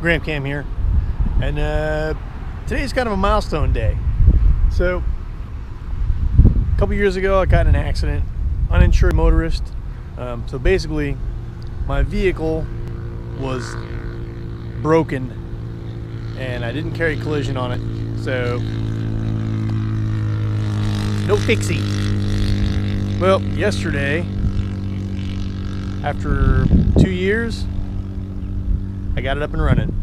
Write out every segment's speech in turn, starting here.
Gram Cam here, and today's kind of a milestone day. So a couple years ago I got in an accident, uninsured motorist. So basically my vehicle was broken and I didn't carry collision on it, so no fixie. Well, yesterday, after 2 years, I got it up and running.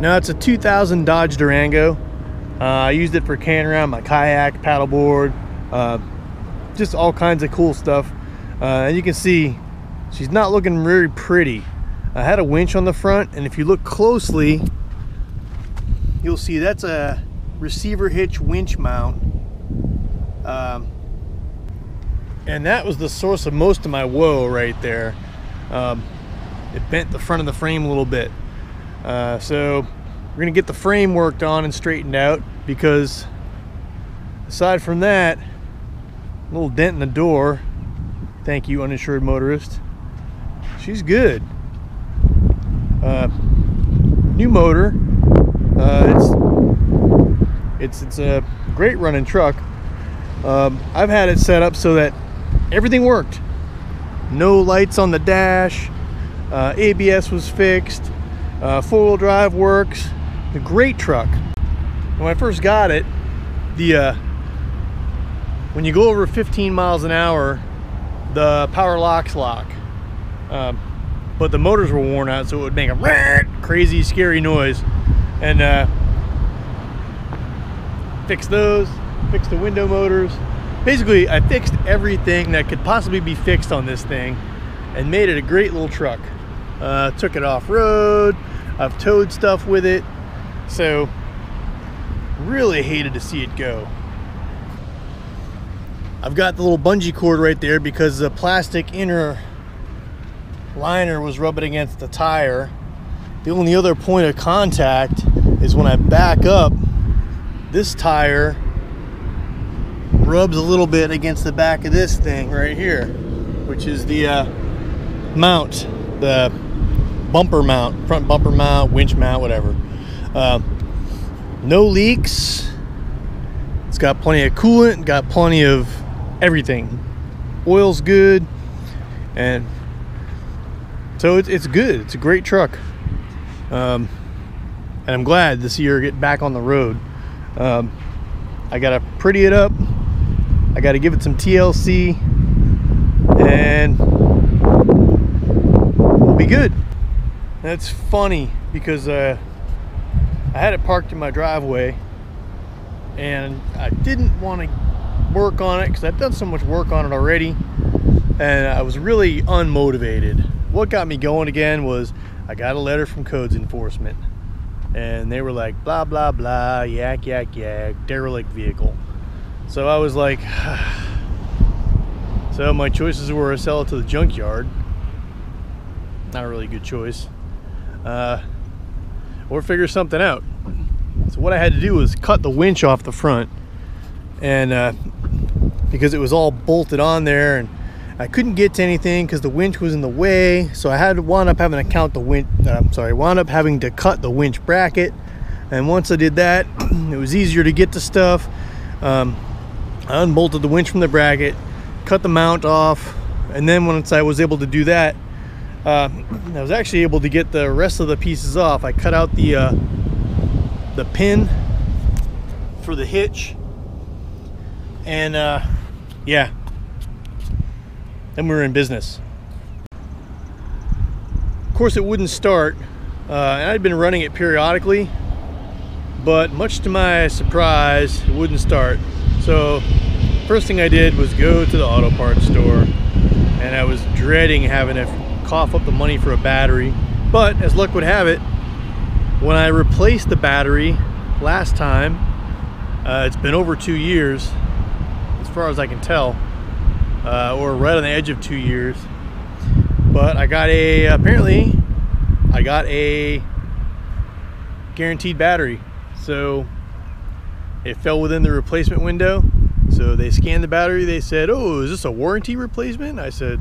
Now it's a 2000 Dodge Durango. I used it for carrying around my kayak, paddleboard, just all kinds of cool stuff. And you can see she's not looking very pretty. I had a winch on the front, and if you look closely, you'll see that's a receiver hitch winch mount. And that was the source of most of my woe right there. It bent the front of the frame a little bit. So we're gonna get the frame worked on and straightened out, because aside from that, a little dent in the door, thank you uninsured motorist, she's good. New motor. It's a great running truck. I've had it set up so that everything worked. No lights on the dash, ABS was fixed, four-wheel drive works. A great truck. When I first got it, when you go over 15 miles an hour, the power locks lock, but the motors were worn out, so it would make a crazy scary noise. And fixed those, fixed the window motors. Basically, I fixed everything that could possibly be fixed on this thing and made it a great little truck. Took it off-road. I've towed stuff with it. So, really hated to see it go. I've got the little bungee cord right there because the plastic inner liner was rubbing against the tire. The only other point of contact is when I back up, this tire rubs a little bit against the back of this thing right here, which is the mount, the bumper mount, front bumper mount, winch mount, whatever. No leaks. It's got plenty of coolant, got plenty of everything. Oil's good, and so it's good. It's a great truck. And I'm glad to see her get back on the road. I gotta pretty it up. I gotta give it some TLC, and we'll be good. That's funny because I had it parked in my driveway, and I didn't want to work on it because I've done so much work on it already, and I was really unmotivated. What got me going again was I got a letter from codes enforcement, and they were like, blah blah blah, yak yak yak, derelict vehicle. So I was like, so my choices were to sell it to the junkyard, not a really good choice, or figure something out. So what I had to do was cut the winch off the front, and because it was all bolted on there, and I couldn't get to anything because the winch was in the way, so I had to wound up having to cut the winch bracket. And once I did that, it was easier to get to stuff. I unbolted the winch from the bracket, cut the mount off, and then once I was able to do that, I was actually able to get the rest of the pieces off. I cut out the pin for the hitch, and yeah, then we were in business. Of course, it wouldn't start, and I'd been running it periodically, but much to my surprise, it wouldn't start. So first thing I did was go to the auto parts store, and I was dreading having to cough up the money for a battery. But as luck would have it, when I replaced the battery last time, it's been over 2 years as far as I can tell, or right on the edge of 2 years. But I got apparently I got a guaranteed battery, so it fell within the replacement window. So they scanned the battery. They said, "Oh, is this a warranty replacement?" I said,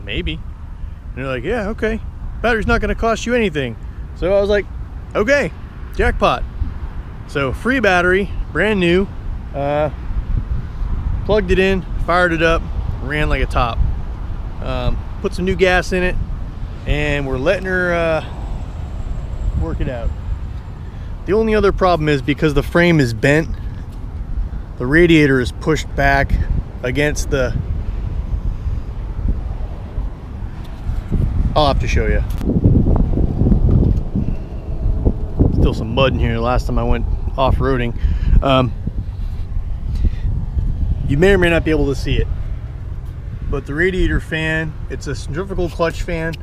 maybe. And they're like, "Yeah, okay." battery's not gonna cost you anything. So I was like, okay, jackpot. So free battery, brand new, plugged it in, fired it up, ran like a top. Put some new gas in it, and we're letting her work it out. The only other problem is because the frame is bent, the radiator is pushed back against the... I'll have to show you. Still some mud in here last time I went off-roading. You may or may not be able to see it, but the radiator fan, it's a centrifugal clutch fan,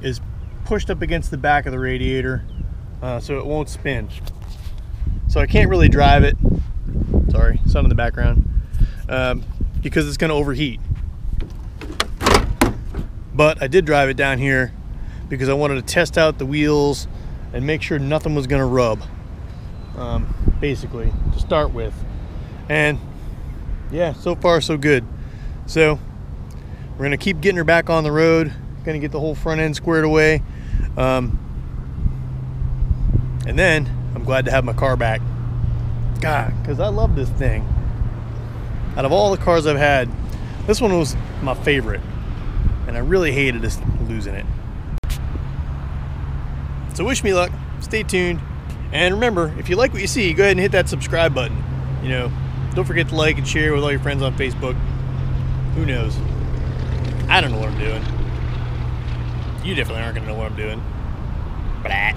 is pushed up against the back of the radiator, so it won't spin. So I can't really drive it. Sorry, sun in the background. Because it's going to overheat. But I did drive it down here because I wanted to test out the wheels and make sure nothing was going to rub, basically, to start with. And yeah, so far so good. So we're going to keep getting her back on the road, going to get the whole front end squared away, and then I'm glad to have my car back. God, because I love this thing. Out of all the cars I've had, this one was my favorite, and I really hated just losing it. So wish me luck, stay tuned, and remember, if you like what you see, go ahead and hit that subscribe button. You know, don't forget to like and share with all your friends on Facebook. Who knows? I don't know what I'm doing. You definitely aren't gonna know what I'm doing. Blah.